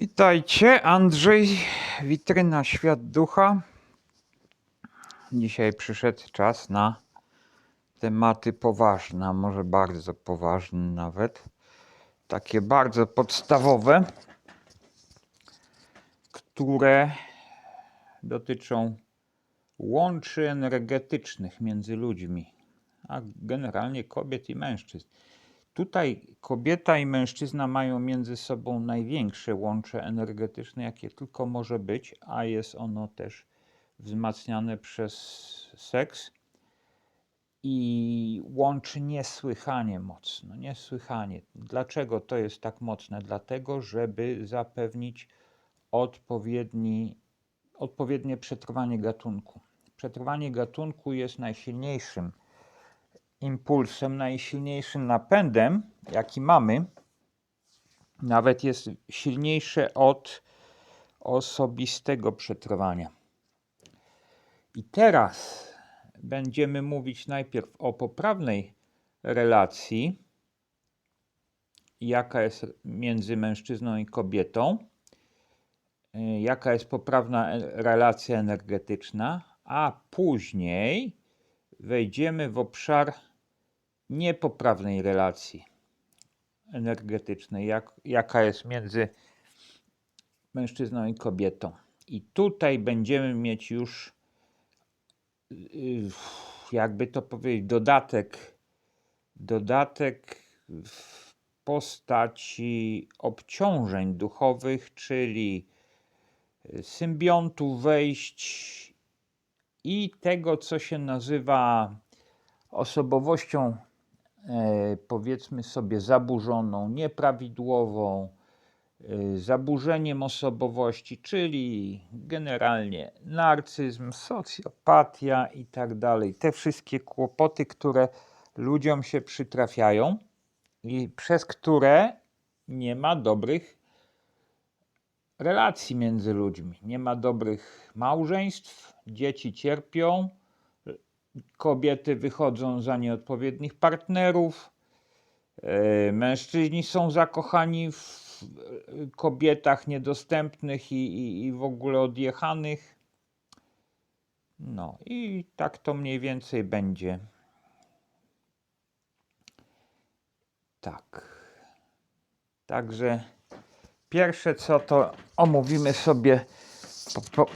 Witajcie, Andrzej, Witryna Świat Ducha. Dzisiaj przyszedł czas na tematy poważne, a może bardzo poważne nawet. Takie bardzo podstawowe, które dotyczą łączy energetycznych między ludźmi, a generalnie kobiet i mężczyzn. Tutaj kobieta i mężczyzna mają między sobą największe łącze energetyczne, jakie tylko może być, a jest ono też wzmacniane przez seks i łączy niesłychanie mocno, niesłychanie. Dlaczego to jest tak mocne? Dlatego, żeby zapewnić odpowiednie przetrwanie gatunku. Przetrwanie gatunku jest najsilniejszym impulsem, najsilniejszym napędem, jaki mamy, nawet jest silniejsze od osobistego przetrwania. I teraz będziemy mówić najpierw o poprawnej relacji, jaka jest między mężczyzną i kobietą, jaka jest poprawna relacja energetyczna, a później wejdziemy w obszar niepoprawnej relacji energetycznej, jaka jest między mężczyzną i kobietą. I tutaj będziemy mieć już, jakby to powiedzieć, dodatek w postaci obciążeń duchowych, czyli symbiontów, wejść i tego, co się nazywa osobowością, powiedzmy sobie, zaburzoną, nieprawidłową, zaburzeniem osobowości, czyli generalnie narcyzm, socjopatia i tak dalej. Te wszystkie kłopoty, które ludziom się przytrafiają i przez które nie ma dobrych relacji między ludźmi, nie ma dobrych małżeństw, dzieci cierpią, kobiety wychodzą za nieodpowiednich partnerów, mężczyźni są zakochani w kobietach niedostępnych i w ogóle odjechanych. No i tak to mniej więcej będzie. Tak. Także pierwsze co, to omówimy sobie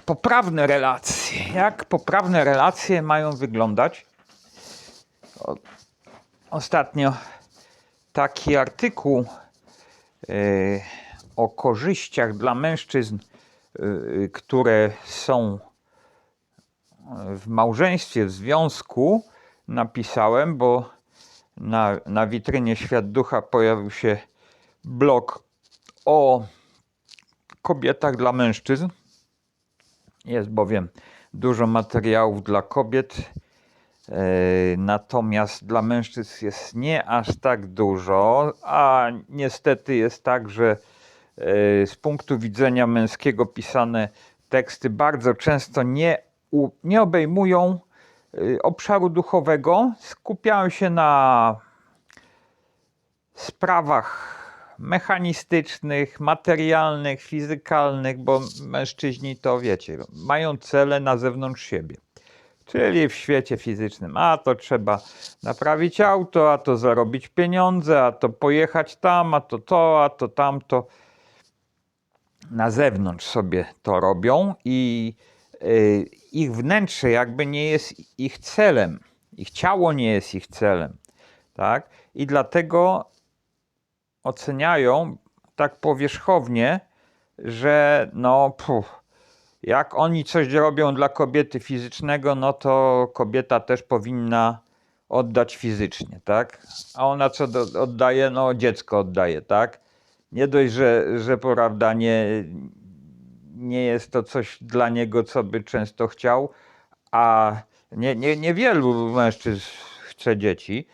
poprawne relacje. Jak poprawne relacje mają wyglądać? Ostatnio taki artykuł o korzyściach dla mężczyzn, które są w małżeństwie, w związku, napisałem, bo na Witrynie Świat Ducha pojawił się blog o kobietach dla mężczyzn. Jest bowiem dużo materiałów dla kobiet, natomiast dla mężczyzn jest nie aż tak dużo, a niestety jest tak, że z punktu widzenia męskiego pisane teksty bardzo często nie obejmują obszaru duchowego, skupiają się na sprawach mechanistycznych, materialnych, fizykalnych, bo mężczyźni to wiecie, mają cele na zewnątrz siebie. Czyli w świecie fizycznym, a to trzeba naprawić auto, a to zarobić pieniądze, a to pojechać tam, a to tamto. Na zewnątrz sobie to robią i ich wnętrze jakby nie jest ich celem, ich ciało nie jest ich celem, tak? I dlatego oceniają tak powierzchownie, że jak oni coś robią dla kobiety fizycznego, no to kobieta też powinna oddać fizycznie, tak? A ona co oddaje? No dziecko oddaje, tak? Nie dość, że prawda, nie jest to coś dla niego, co by często chciał, a niewielu mężczyzn chce dzieci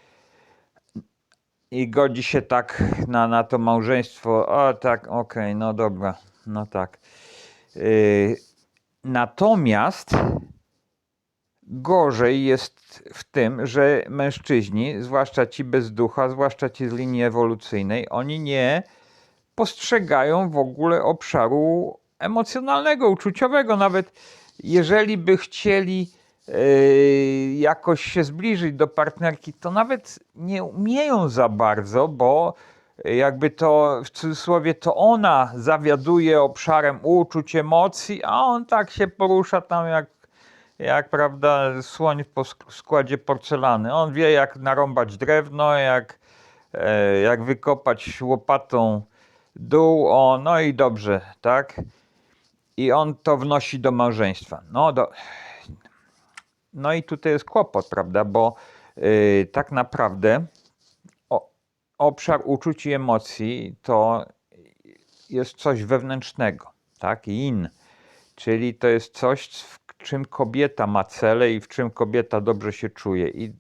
i godzi się tak na to małżeństwo. O tak, okej, no dobra, no tak. Natomiast gorzej jest w tym, że mężczyźni, zwłaszcza ci bez ducha, zwłaszcza ci z linii ewolucyjnej, oni nie spostrzegają w ogóle obszaru emocjonalnego, uczuciowego. Nawet jeżeli by chcieli jakoś się zbliżyć do partnerki, to nawet nie umieją za bardzo, bo jakby to w cudzysłowie to ona zawiaduje obszarem uczuć, emocji, a on tak się porusza tam jak prawda, słoń po składzie porcelany. On wie, jak narąbać drewno, jak wykopać łopatą dół, no i dobrze, tak? I on to wnosi do małżeństwa. No i tutaj jest kłopot, prawda, bo tak naprawdę obszar uczuć i emocji to jest coś wewnętrznego, tak, yin, czyli to jest coś, w czym kobieta ma cele i w czym kobieta dobrze się czuje. I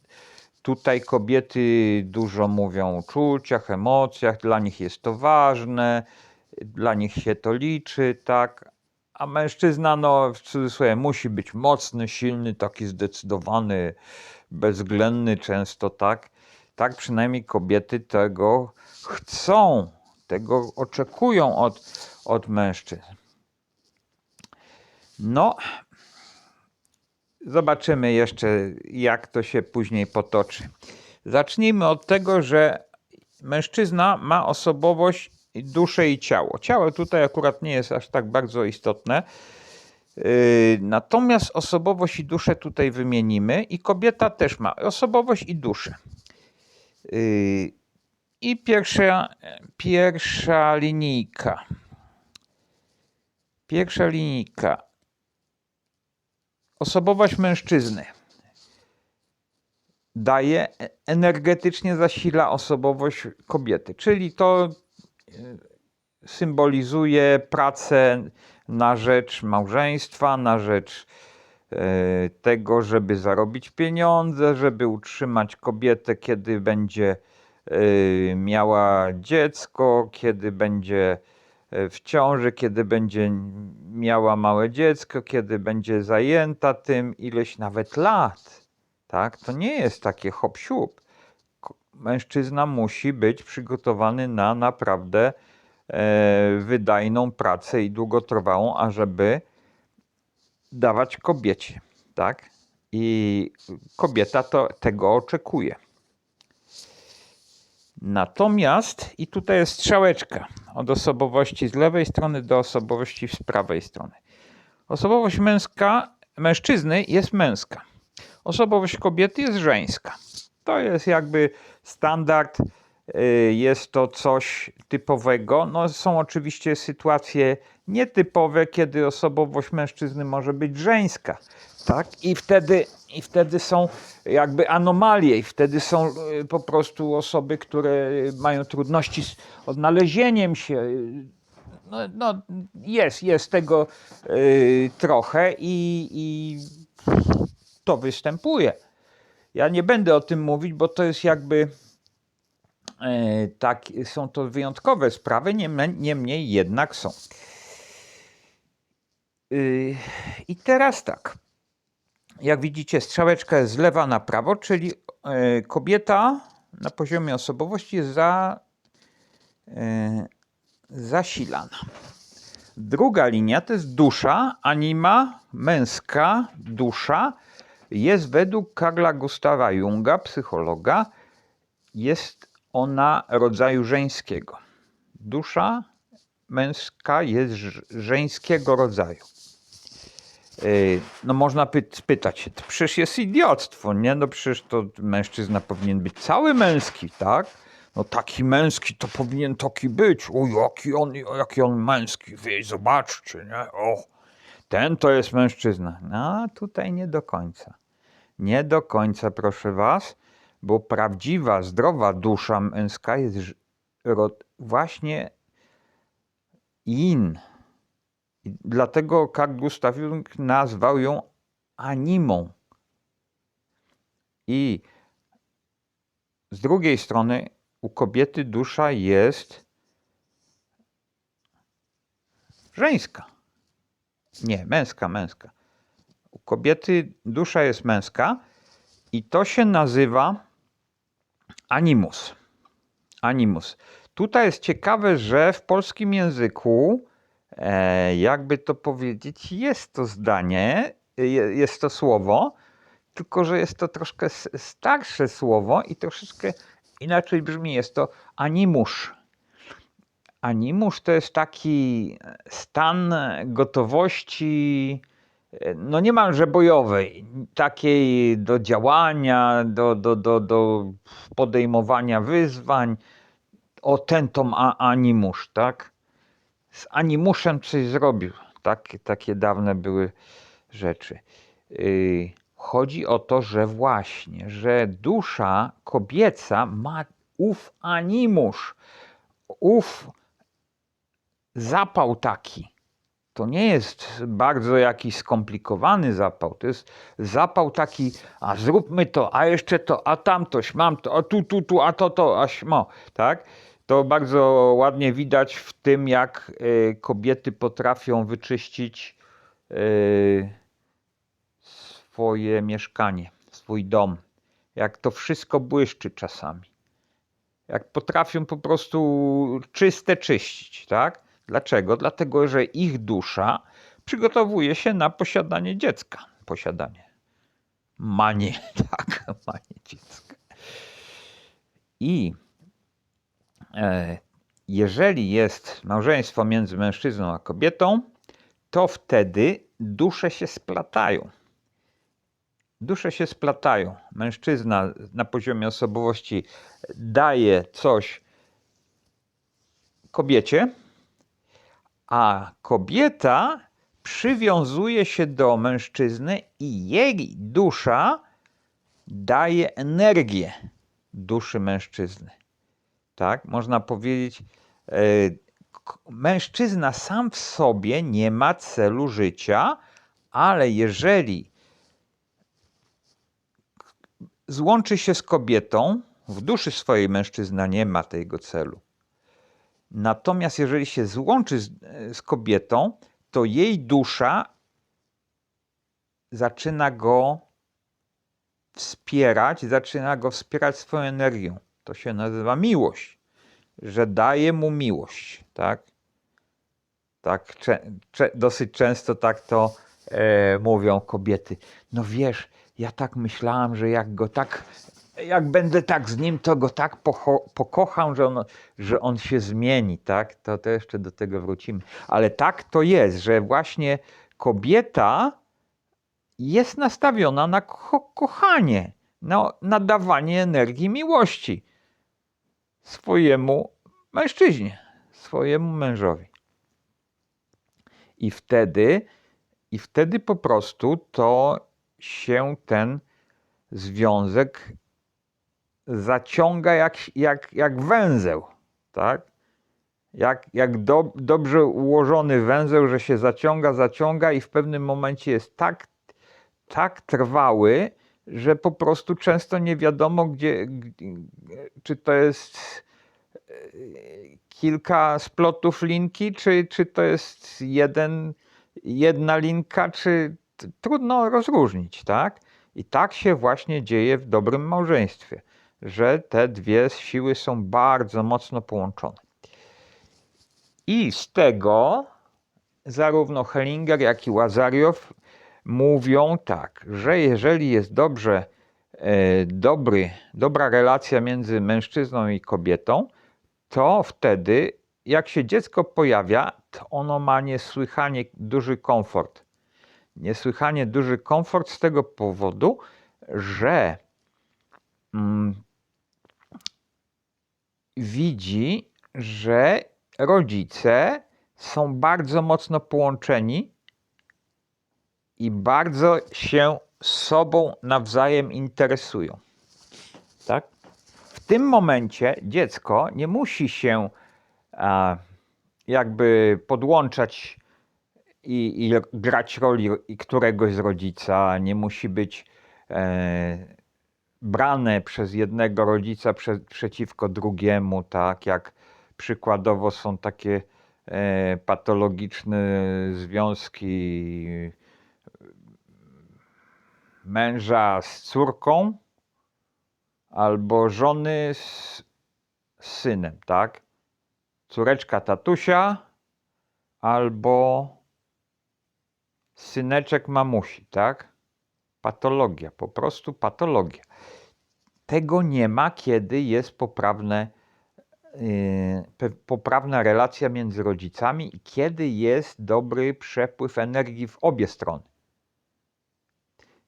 tutaj kobiety dużo mówią o uczuciach, emocjach, dla nich jest to ważne, dla nich się to liczy, tak, a mężczyzna, no w cudzysłowie, musi być mocny, silny, taki zdecydowany, bezwzględny często, tak. Tak przynajmniej kobiety tego chcą, tego oczekują od mężczyzn. No, zobaczymy jeszcze, jak to się później potoczy. Zacznijmy od tego, że mężczyzna ma osobowość, duszę i ciało. Ciało tutaj akurat nie jest aż tak bardzo istotne. Natomiast osobowość i duszę tutaj wymienimy i kobieta też ma osobowość i duszę. I pierwsza linijka. Pierwsza linijka. Osobowość mężczyzny daje, energetycznie zasila osobowość kobiety, czyli to symbolizuje pracę na rzecz małżeństwa, na rzecz tego, żeby zarobić pieniądze, żeby utrzymać kobietę, kiedy będzie miała dziecko, kiedy będzie w ciąży, kiedy będzie miała małe dziecko, kiedy będzie zajęta tym ileś nawet lat. Tak? To nie jest takie hop siup. Mężczyzna musi być przygotowany na naprawdę wydajną pracę i długotrwałą, ażeby dawać kobiecie. Tak? I kobieta tego oczekuje. Natomiast, i tutaj jest strzałeczka od osobowości z lewej strony do osobowości z prawej strony. Osobowość mężczyzny jest męska. Osobowość kobiety jest żeńska. To jest jakby standard, jest to coś typowego. No, są oczywiście sytuacje nietypowe, kiedy osobowość mężczyzny może być żeńska. Tak? I wtedy są jakby anomalie, i wtedy są po prostu osoby, które mają trudności z odnalezieniem się. No, jest tego trochę i to występuje. Ja nie będę o tym mówić, bo to jest jakby tak, są to wyjątkowe sprawy, niemniej jednak są. I teraz tak. Jak widzicie, strzałeczka jest z lewa na prawo, czyli kobieta na poziomie osobowości jest zasilana. Druga linia to jest dusza, anima, męska dusza. Jest według Carla Gustawa Junga, psychologa, jest ona rodzaju żeńskiego. Dusza męska jest żeńskiego rodzaju. No można spytać się, to przecież jest idiotstwo, nie? No przecież to mężczyzna powinien być cały męski, tak? No taki męski to powinien taki być. O, jaki on męski, wy zobaczcie, nie? O, ten to jest mężczyzna. No tutaj nie do końca. Nie do końca, proszę was, bo prawdziwa, zdrowa dusza męska jest właśnie yin. I dlatego Carl Gustav Jung nazwał ją animą. I z drugiej strony u kobiety dusza jest żeńska. Nie, męska. U kobiety dusza jest męska i to się nazywa animus. Animus. tutaj jest ciekawe, że w polskim języku, jakby to powiedzieć, jest to zdanie, jest to słowo, tylko że jest to troszkę starsze słowo i troszeczkę inaczej brzmi. Jest to animusz. Animusz to jest taki stan gotowości, no niemalże bojowej, takiej do działania, do podejmowania wyzwań. O, ten to animusz, tak? Z animuszem coś zrobił. Takie dawne były rzeczy. Chodzi o to, że właśnie, że dusza kobieca ma ów animusz, ów zapał taki. To nie jest bardzo jakiś skomplikowany zapał, to jest zapał taki, a zróbmy to, a jeszcze to, a tamtoś, mam to, a tu, a to, a śmo, tak? To bardzo ładnie widać w tym, jak kobiety potrafią wyczyścić swoje mieszkanie, swój dom. Jak to wszystko błyszczy czasami. Jak potrafią po prostu czyste czyścić, tak? Dlaczego? Dlatego, że ich dusza przygotowuje się na posiadanie dziecka. Manie, tak, manie dziecka. I jeżeli jest małżeństwo między mężczyzną a kobietą, to wtedy dusze się splatają. Dusze się splatają. Mężczyzna na poziomie osobowości daje coś kobiecie, a kobieta przywiązuje się do mężczyzny i jej dusza daje energię duszy mężczyzny. Tak? Można powiedzieć, mężczyzna sam w sobie nie ma celu życia, ale jeżeli złączy się z kobietą, w duszy swojej mężczyzna nie ma tego celu. Natomiast jeżeli się złączy z kobietą, to jej dusza zaczyna go wspierać swoją energią. To się nazywa miłość, że daje mu miłość, tak? Tak dosyć często tak to mówią kobiety. No wiesz, ja tak myślałam, że jak będę tak z nim, to go tak pokocham, że on się zmieni, tak? To jeszcze do tego wrócimy. Ale tak to jest, że właśnie kobieta jest nastawiona na kochanie, na dawanie energii miłości swojemu mężczyźnie, swojemu mężowi. I wtedy po prostu to się ten związek zaciąga jak węzeł, tak? Jak dobrze ułożony węzeł, że się zaciąga i w pewnym momencie jest tak trwały, że po prostu często nie wiadomo, czy to jest kilka splotów linki, czy to jest jedna linka, czy trudno rozróżnić, tak? I tak się właśnie dzieje w dobrym małżeństwie, że te dwie siły są bardzo mocno połączone. I z tego zarówno Hellinger, jak i Łazariow mówią tak, że jeżeli jest dobra relacja między mężczyzną i kobietą, to wtedy, jak się dziecko pojawia, to ono ma niesłychanie duży komfort. Niesłychanie duży komfort z tego powodu, że widzi, że rodzice są bardzo mocno połączeni i bardzo się sobą nawzajem interesują. Tak? W tym momencie dziecko nie musi się jakby podłączać i grać roli któregoś z rodzica, nie musi być brane przez jednego rodzica przeciwko drugiemu, tak jak przykładowo są takie patologiczne związki męża z córką albo żony z synem, tak? córeczka tatusia albo syneczek mamusi, tak? Patologia, po prostu patologia. Tego nie ma, kiedy jest poprawna relacja między rodzicami i kiedy jest dobry przepływ energii w obie strony.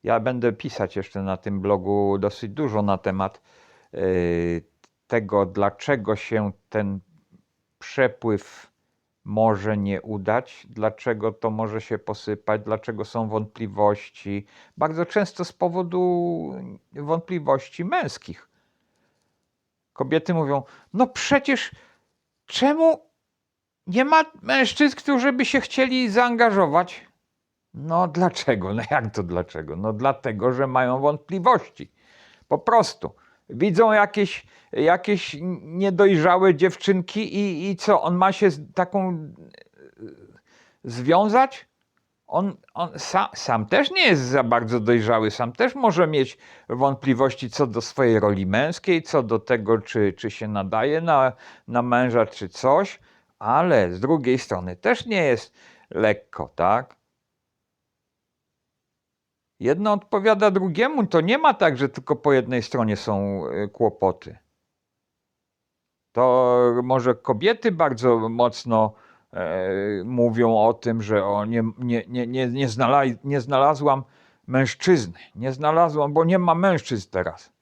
Ja będę pisać jeszcze na tym blogu dosyć dużo na temat tego, dlaczego się ten przepływ może nie udać, dlaczego to może się posypać, dlaczego są wątpliwości. Bardzo często z powodu wątpliwości męskich. Kobiety mówią, no przecież czemu nie ma mężczyzn, którzy by się chcieli zaangażować? No dlaczego? No jak to dlaczego? No dlatego, że mają wątpliwości. Po prostu. Widzą jakieś niedojrzałe dziewczynki i co? On ma się z taką związać? On sam też nie jest za bardzo dojrzały, sam też może mieć wątpliwości co do swojej roli męskiej, co do tego, czy się nadaje na męża, czy coś, ale z drugiej strony też nie jest lekko, tak? Jedno odpowiada drugiemu, to nie ma tak, że tylko po jednej stronie są kłopoty. To może kobiety bardzo mocno mówią o tym, że nie znalazłam mężczyzny, nie znalazłam, bo nie ma mężczyzn teraz.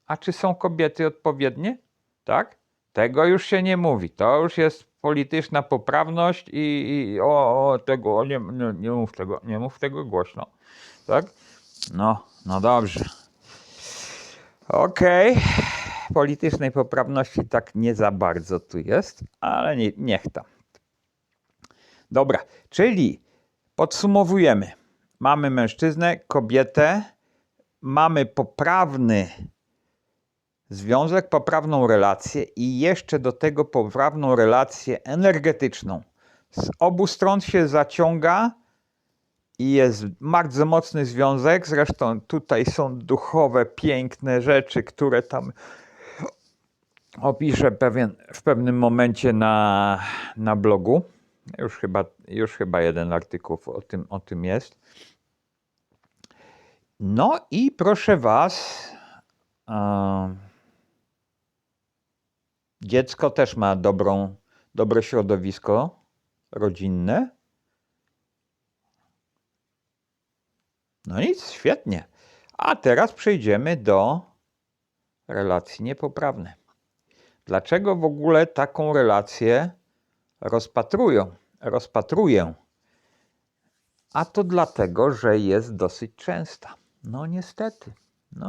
A czy są kobiety odpowiednie? Tak? Tego już się nie mówi. To już jest polityczna poprawność i tego, nie mów tego, nie mów tego głośno. Tak? No dobrze. Okej. Politycznej poprawności tak nie za bardzo tu jest, ale niech tam. Dobra, czyli podsumowujemy. Mamy mężczyznę, kobietę, mamy poprawny związek, poprawną relację i jeszcze do tego poprawną relację energetyczną. Z obu stron się zaciąga i jest bardzo mocny związek. Zresztą tutaj są duchowe, piękne rzeczy, które tam opiszę w pewnym momencie na blogu. Już chyba jeden artykuł o tym jest. No i proszę was, dziecko też ma dobre środowisko rodzinne. No nic, świetnie. A teraz przejdziemy do relacji niepoprawnych. Dlaczego w ogóle taką relację rozpatruję? A to dlatego, że jest dosyć częsta. No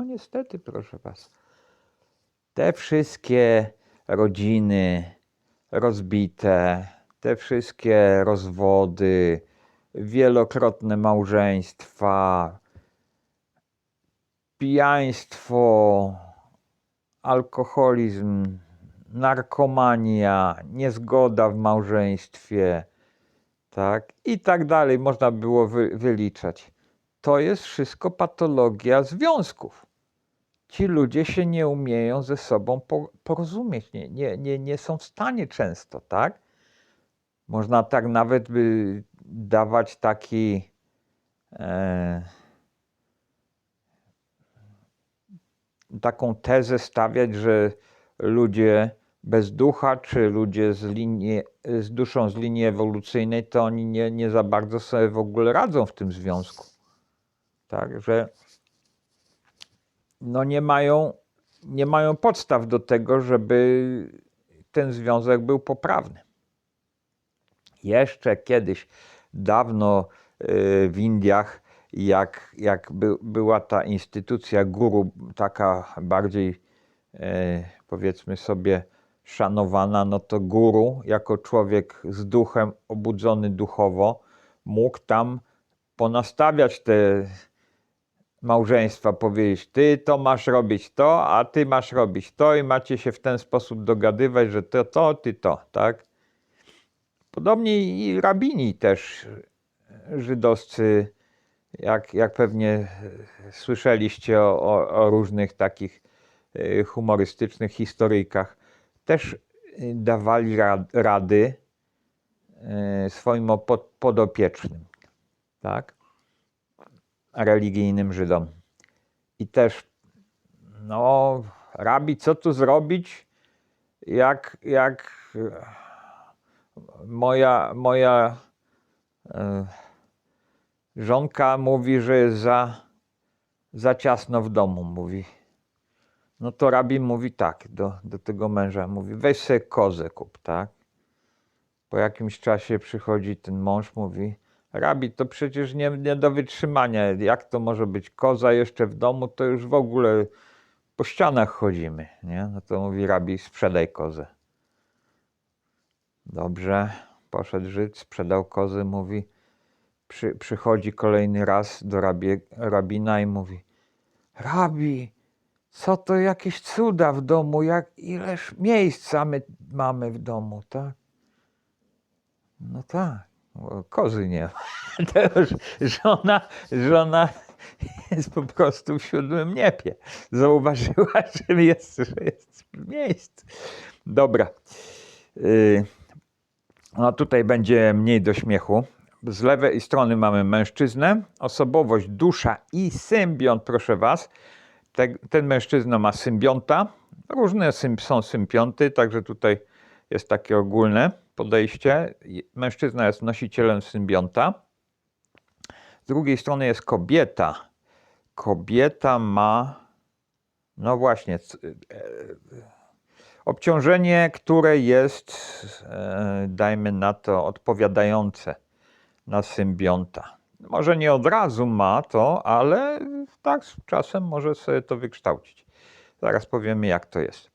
niestety, proszę was. Te wszystkie rodziny rozbite, te wszystkie rozwody, wielokrotne małżeństwa, pijaństwo, alkoholizm, narkomania, niezgoda w małżeństwie, tak, i tak dalej, można było wyliczać. To jest wszystko patologia związków. Ci ludzie się nie umieją ze sobą porozumieć, nie są w stanie często, tak? Można tak nawet by dawać taką tezę stawiać, że ludzie bez ducha, czy ludzie z duszą z linii ewolucyjnej, to oni nie za bardzo sobie w ogóle radzą w tym związku. Także no nie mają podstaw do tego, żeby ten związek był poprawny. Jeszcze kiedyś, dawno w Indiach, jak była ta instytucja guru, taka bardziej powiedzmy sobie szanowana, no to guru jako człowiek z duchem, obudzony duchowo, mógł tam ponastawiać te małżeństwa, powiedzieć, ty to masz robić to, a ty masz robić to i macie się w ten sposób dogadywać, że ty to, tak? Podobnie i rabini też żydowscy, jak pewnie słyszeliście o różnych takich humorystycznych historyjkach, też dawali rady swoim podopiecznym, tak? Religijnym Żydom. I też, no, rabi, co tu zrobić, jak moja żonka mówi, że jest za ciasno w domu, mówi. No to rabi mówi tak do tego męża, mówi, weź sobie kozę kup, tak? Po jakimś czasie przychodzi ten mąż, mówi, rabi, to przecież nie do wytrzymania, jak to może być koza jeszcze w domu, to już w ogóle po ścianach chodzimy, nie? No to mówi rabi, sprzedaj kozę. Dobrze, poszedł Żyd, sprzedał kozę, mówi, przychodzi kolejny raz do rabina i mówi, rabi, co to jakieś cuda w domu, ileż miejsca my mamy w domu, tak? No tak, kozy nie ma. To już żona jest po prostu w 7. niebie. Zauważyła, że jest w miejscu. Dobra. No tutaj będzie mniej do śmiechu. Z lewej strony mamy mężczyznę, osobowość, dusza i symbiont, proszę was. Ten mężczyzna ma symbionta. Różne są symbionty, także tutaj jest takie ogólne podejście. Mężczyzna jest nosicielem symbionta. Z drugiej strony jest kobieta. Kobieta ma, no właśnie, obciążenie, które jest, dajmy na to, odpowiadające na symbionta. Może nie od razu ma to, ale tak z czasem może sobie to wykształcić. Zaraz powiemy, jak to jest.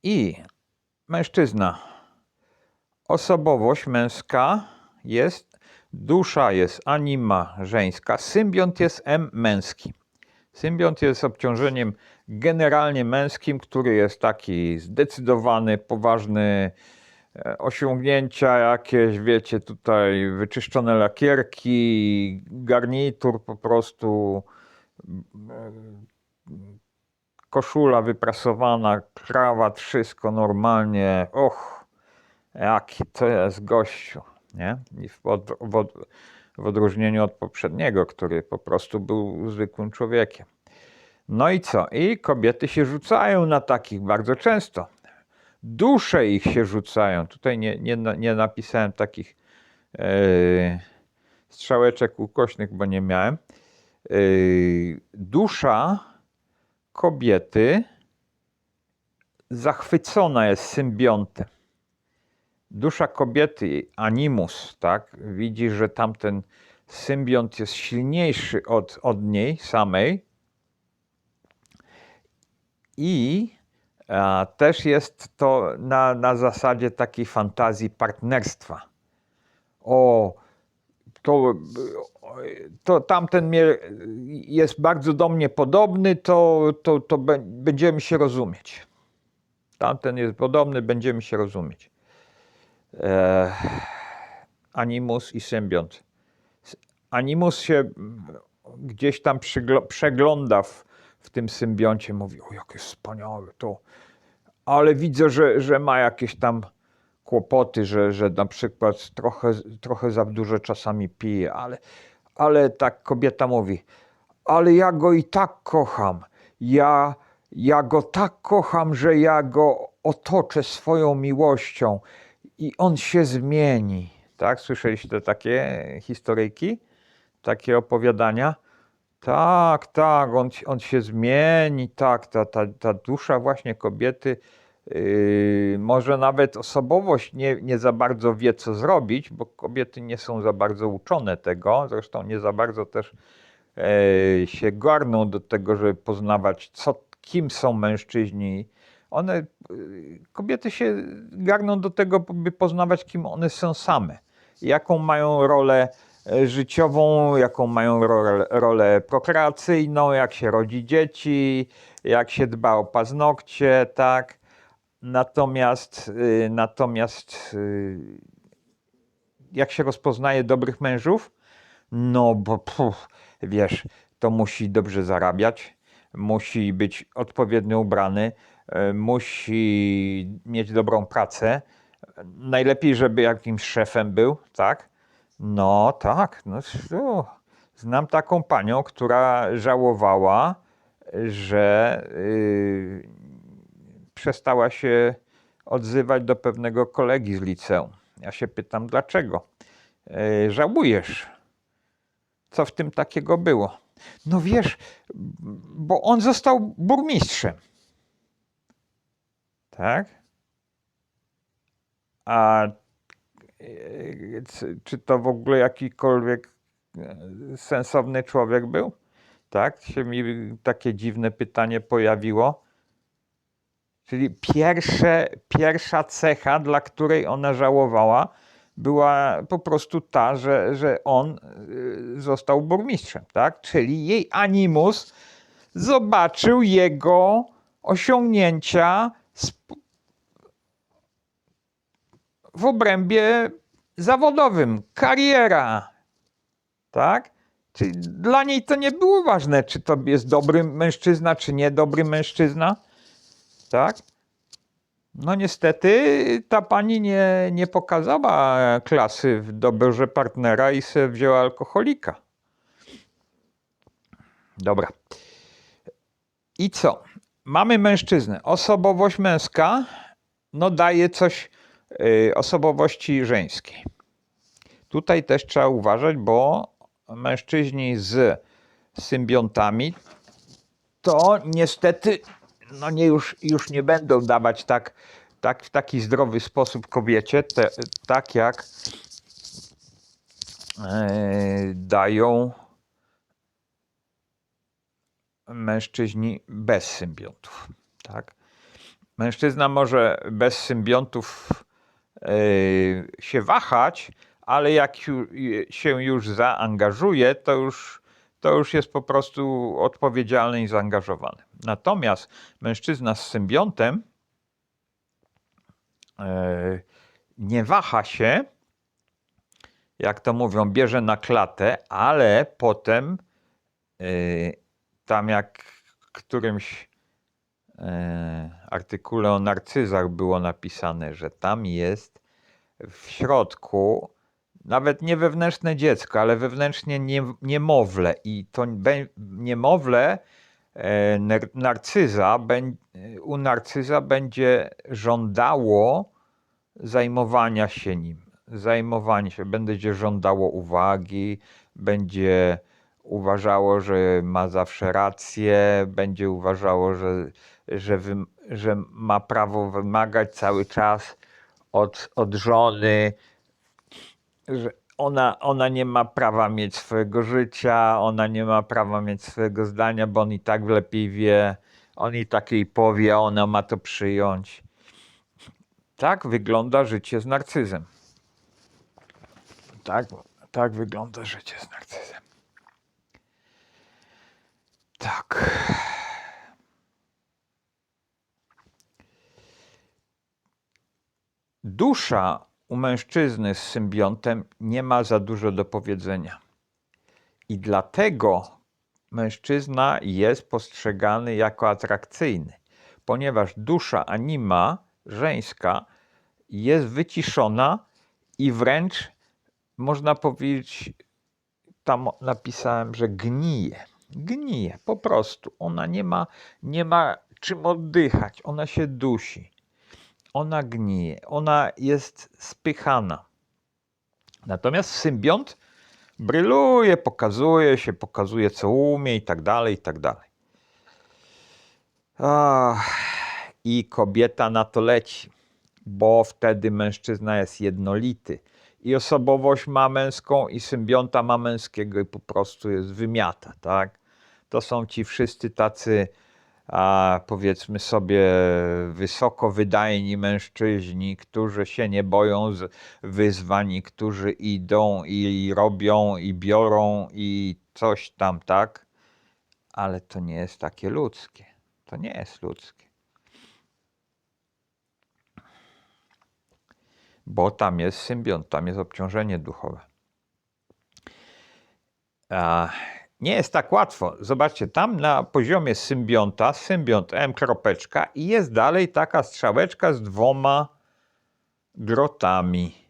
I mężczyzna, osobowość męska jest, dusza jest anima żeńska, symbiont jest męski. Symbiont jest obciążeniem generalnie męskim, który jest taki zdecydowany, poważny, osiągnięcia jakieś, wiecie, tutaj wyczyszczone lakierki, garnitur po prostu, koszula wyprasowana, krawat, wszystko normalnie. Och, jaki to jest gościu, nie? I w odróżnieniu od poprzedniego, który po prostu był zwykłym człowiekiem. No i co? I kobiety się rzucają na takich bardzo często. Dusze ich się rzucają. Tutaj nie napisałem takich strzałeczek ukośnych, bo nie miałem. Dusza kobiety zachwycona jest symbiontem. Dusza kobiety, animus, tak, widzi, że tamten symbiont jest silniejszy od niej samej i też jest to na zasadzie takiej fantazji partnerstwa. To tamten jest bardzo do mnie podobny, to będziemy się rozumieć. Tamten jest podobny, będziemy się rozumieć. Animus i symbiont. Animus się gdzieś tam przegląda w tym symbioncie, mówi, o jakie wspaniałe to, ale widzę, że ma jakieś tam kłopoty, że na przykład trochę za dużo czasami pije, ale tak kobieta mówi, ale ja go i tak kocham, ja go tak kocham, że ja go otoczę swoją miłością i on się zmieni. Tak, słyszeliście takie historyjki, takie opowiadania? Tak, on się zmieni, tak, ta dusza właśnie kobiety, może nawet osobowość nie za bardzo wie, co zrobić, bo kobiety nie są za bardzo uczone tego, zresztą nie za bardzo też się garną do tego, żeby poznawać, kim są mężczyźni. Kobiety się garną do tego, by poznawać, kim one są same, jaką mają rolę życiową, jaką mają rolę prokreacyjną, jak się rodzi dzieci, jak się dba o paznokcie, tak. Natomiast jak się rozpoznaje dobrych mężów? No bo wiesz, to musi dobrze zarabiać, musi być odpowiednio ubrany, musi mieć dobrą pracę. Najlepiej, żeby jakimś szefem był, tak? No tak, znam taką panią, która żałowała, że przestała się odzywać do pewnego kolegi z liceum. Ja się pytam, dlaczego? Żałujesz? Co w tym takiego było? No wiesz, bo on został burmistrzem. Tak? A czy to w ogóle jakikolwiek sensowny człowiek był? Tak? Się mi takie dziwne pytanie pojawiło. Czyli pierwsza cecha, dla której ona żałowała, była po prostu ta, że on został burmistrzem, tak? Czyli jej animus zobaczył jego osiągnięcia w obrębie zawodowym, kariera, tak? Czyli dla niej to nie było ważne, czy to jest dobry mężczyzna, czy niedobry mężczyzna, tak? No niestety ta pani nie pokazała klasy w doborze partnera i sobie wzięła alkoholika. Dobra. I co? Mamy mężczyznę. Osobowość męska daje coś osobowości żeńskiej. Tutaj też trzeba uważać, bo mężczyźni z symbiontami to niestety już nie będą dawać w taki zdrowy sposób kobiecie, tak jak dają mężczyźni bez symbiontów. Tak? Mężczyzna może bez symbiontów się wahać, ale jak się już zaangażuje, to już jest po prostu odpowiedzialny i zaangażowany. Natomiast mężczyzna z symbiontem nie waha się, jak to mówią, bierze na klatę, ale potem tam jak w którymś artykule o narcyzach było napisane, że tam jest w środku nawet nie wewnętrzne dziecko, ale wewnętrznie niemowlę i to niemowlę u narcyza będzie żądało zajmowania się nim. Będzie żądało uwagi, będzie uważało, że ma zawsze rację, będzie uważało, że ma prawo wymagać cały czas od żony, że ona nie ma prawa mieć swojego życia, ona nie ma prawa mieć swojego zdania, bo on i tak lepiej wie, on i tak jej powie, a ona ma to przyjąć. Tak wygląda życie z narcyzem. Tak wygląda życie z narcyzem. Tak. Dusza u mężczyzny z symbiontem nie ma za dużo do powiedzenia. I dlatego mężczyzna jest postrzegany jako atrakcyjny, ponieważ dusza, anima żeńska jest wyciszona i wręcz można powiedzieć, tam napisałem, że gnije. Gnije, po prostu. Ona nie ma czym oddychać, ona się dusi. Ona gnije, ona jest spychana. Natomiast symbiont bryluje, pokazuje co umie i tak dalej, i tak dalej. I kobieta na to leci, bo wtedy mężczyzna jest jednolity. I osobowość ma męską, i symbionta ma męskiego, i po prostu jest wymiata, tak? To są ci wszyscy tacy, powiedzmy sobie, wysoko wydajni mężczyźni, którzy się nie boją wyzwań, którzy idą i robią, i biorą, i coś tam, tak? Ale to nie jest takie ludzkie. To nie jest ludzkie. Bo tam jest symbiont, tam jest obciążenie duchowe. nie jest tak łatwo. Zobaczcie, tam na poziomie symbionta, symbiont M kropeczka i jest dalej taka strzałeczka z 2 grotami.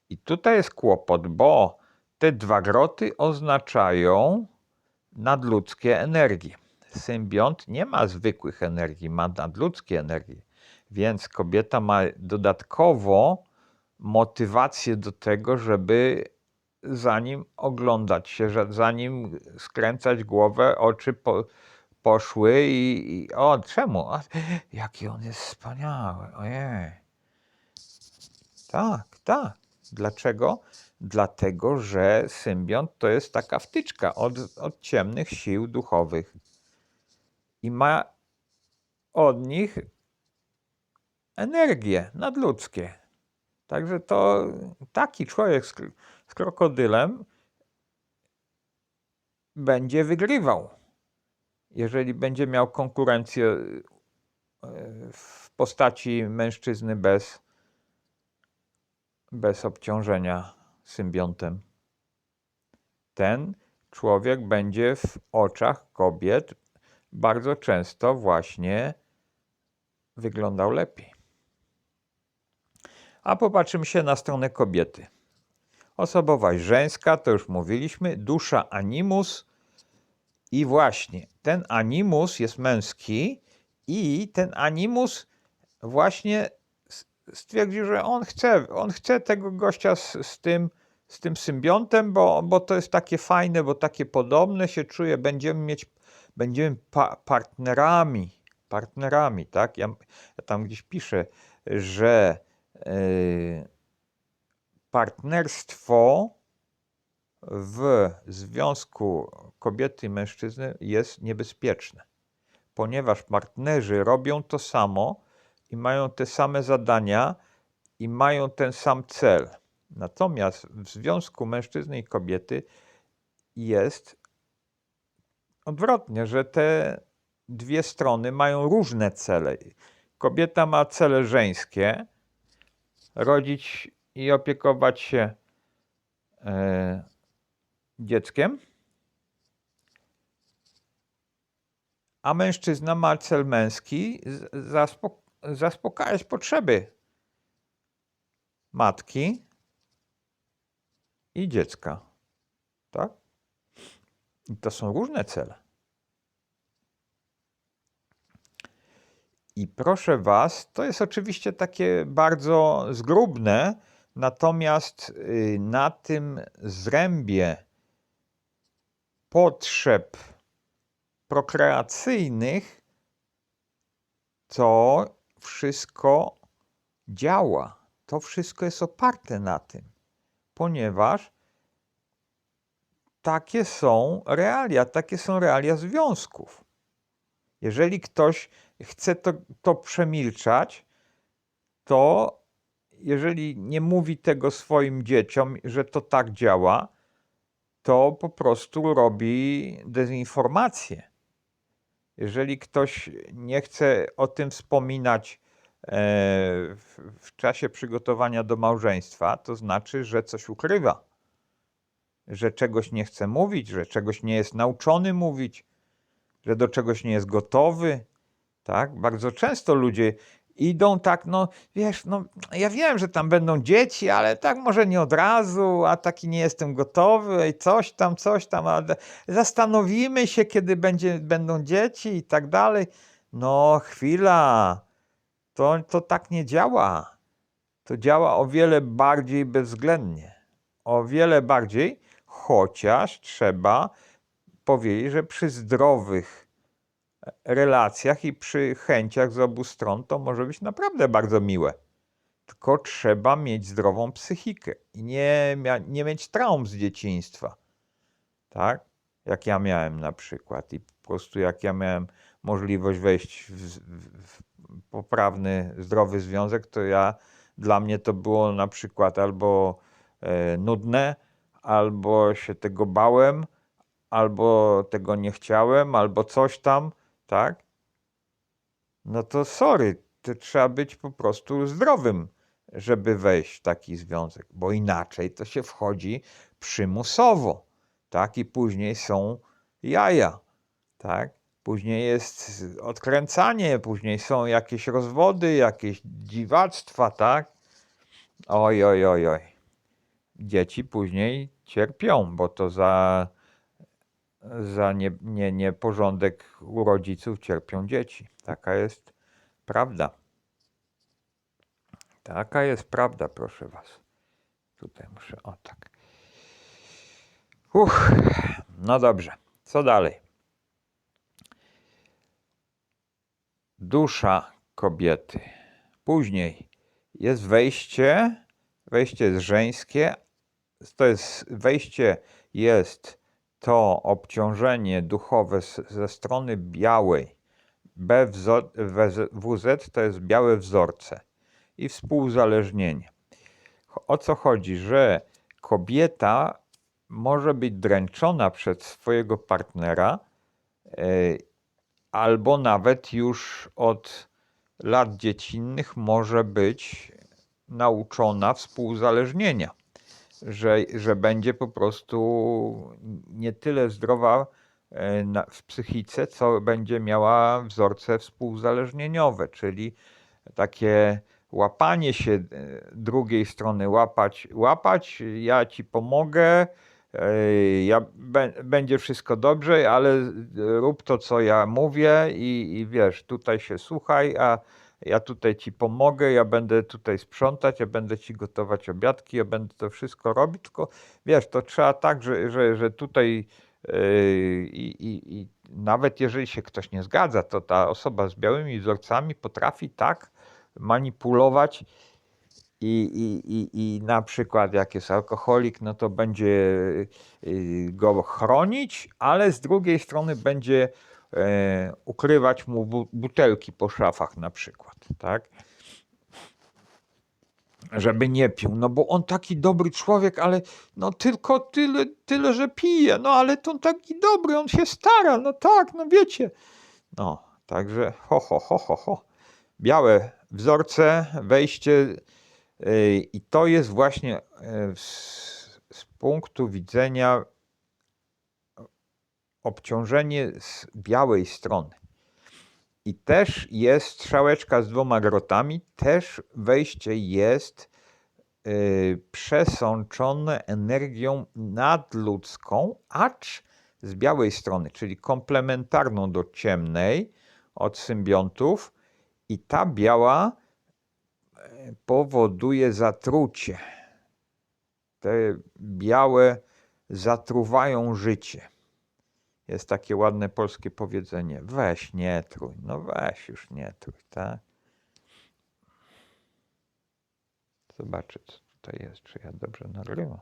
I tutaj jest kłopot, bo te 2 groty oznaczają nadludzkie energie. Symbiont nie ma zwykłych energii, ma nadludzkie energie. Więc kobieta ma dodatkowo motywację do tego, żeby za nim oglądać się, za nim skręcać głowę, oczy poszły i o, czemu? Jaki on jest wspaniały, ojej. Tak, tak. Dlaczego? Dlatego, że symbiont to jest taka wtyczka od ciemnych sił duchowych i ma od nich energie nadludzkie. Także to taki człowiek z krokodylem będzie wygrywał, jeżeli będzie miał konkurencję w postaci mężczyzny bez obciążenia symbiontem. Ten człowiek będzie w oczach kobiet bardzo często właśnie wyglądał lepiej. A popatrzymy się na stronę kobiety. Osobowość żeńska, to już mówiliśmy, dusza animus i właśnie ten animus jest męski i ten animus właśnie stwierdził, że on chce tego gościa z tym symbiontem, bo to jest takie fajne, bo takie podobne się czuje, będziemy partnerami, tak? Ja tam gdzieś piszę, że partnerstwo w związku kobiety i mężczyzny jest niebezpieczne, ponieważ partnerzy robią to samo i mają te same zadania i mają ten sam cel. Natomiast w związku mężczyzny i kobiety jest odwrotnie, że te 2 strony mają różne cele. Kobieta ma cele żeńskie, rodzić i opiekować się dzieckiem, a mężczyzna ma cel męski, zaspokajać potrzeby matki i dziecka. Tak? I to są różne cele. I proszę was, to jest oczywiście takie bardzo zgrubne, natomiast na tym zrębie potrzeb prokreacyjnych to wszystko działa. To wszystko jest oparte na tym, ponieważ takie są realia związków. Jeżeli ktoś chce to przemilczać, to jeżeli nie mówi tego swoim dzieciom, że to tak działa, to po prostu robi dezinformację. Jeżeli ktoś nie chce o tym wspominać w czasie przygotowania do małżeństwa, to znaczy, że coś ukrywa, że czegoś nie chce mówić, że czegoś nie jest nauczony mówić, że do czegoś nie jest gotowy. Tak? Bardzo często ludzie idą tak, no wiesz, no ja wiem, że tam będą dzieci, ale tak może nie od razu, a taki nie jestem gotowy i coś tam, ale zastanowimy się, kiedy będą dzieci i tak dalej. No chwila, to tak nie działa. To działa o wiele bardziej bezwzględnie. O wiele bardziej, chociaż trzeba powiedzieć, że przy zdrowych relacjach i przy chęciach z obu stron to może być naprawdę bardzo miłe. Tylko trzeba mieć zdrową psychikę i nie mieć traum z dzieciństwa. Tak? Jak ja miałem na przykład. I po prostu jak ja miałem możliwość wejść w poprawny, zdrowy związek, to dla mnie to było na przykład albo nudne, albo się tego bałem, albo tego nie chciałem, albo coś tam, tak? No to sorry, to trzeba być po prostu zdrowym, żeby wejść w taki związek, bo inaczej to się wchodzi przymusowo, tak? I później są jaja, tak? Później jest odkręcanie, później są jakieś rozwody, jakieś dziwactwa, tak? Oj, oj, oj, oj. Dzieci później cierpią, bo to za nieporządek u rodziców cierpią dzieci. Taka jest prawda. Taka jest prawda, proszę was. Tutaj muszę, o tak. No dobrze, co dalej? Dusza kobiety. Później jest wejście jest żeńskie, to jest wejście, jest to obciążenie duchowe ze strony białej. WZ to jest białe wzorce i współuzależnienie. O co chodzi? Że kobieta może być dręczona przez swojego partnera, albo nawet już od lat dziecinnych może być nauczona współuzależnienia, że będzie po prostu nie tyle zdrowa w psychice, co będzie miała wzorce współuzależnieniowe, czyli takie łapanie się drugiej strony, łapać, ja ci pomogę, będzie wszystko dobrze, ale rób to, co ja mówię i wiesz, tutaj się słuchaj, a ja tutaj ci pomogę, ja będę tutaj sprzątać, ja będę ci gotować obiadki, ja będę to wszystko robić, tylko wiesz, to trzeba tak, że tutaj i nawet jeżeli się ktoś nie zgadza, to ta osoba z białymi wzorcami potrafi tak manipulować i na przykład jak jest alkoholik, no to będzie go chronić, ale z drugiej strony będzie ukrywać mu butelki po szafach na przykład, tak? Żeby nie pił, no bo on taki dobry człowiek, ale no tylko tyle, że pije, no ale to on taki dobry, on się stara, no tak, no wiecie. No, także ho. Białe wzorce, wejście i to jest właśnie z punktu widzenia obciążenie z białej strony. I też jest strzałeczka z 2 grotami, też wejście jest przesączone energią nadludzką, acz z białej strony, czyli komplementarną do ciemnej od symbiontów i ta biała powoduje zatrucie. Te białe zatruwają życie. Jest takie ładne polskie powiedzenie: weź nie trój, no weź już nie trój, tak? Zobaczę, co tutaj jest, czy ja dobrze nagrywam.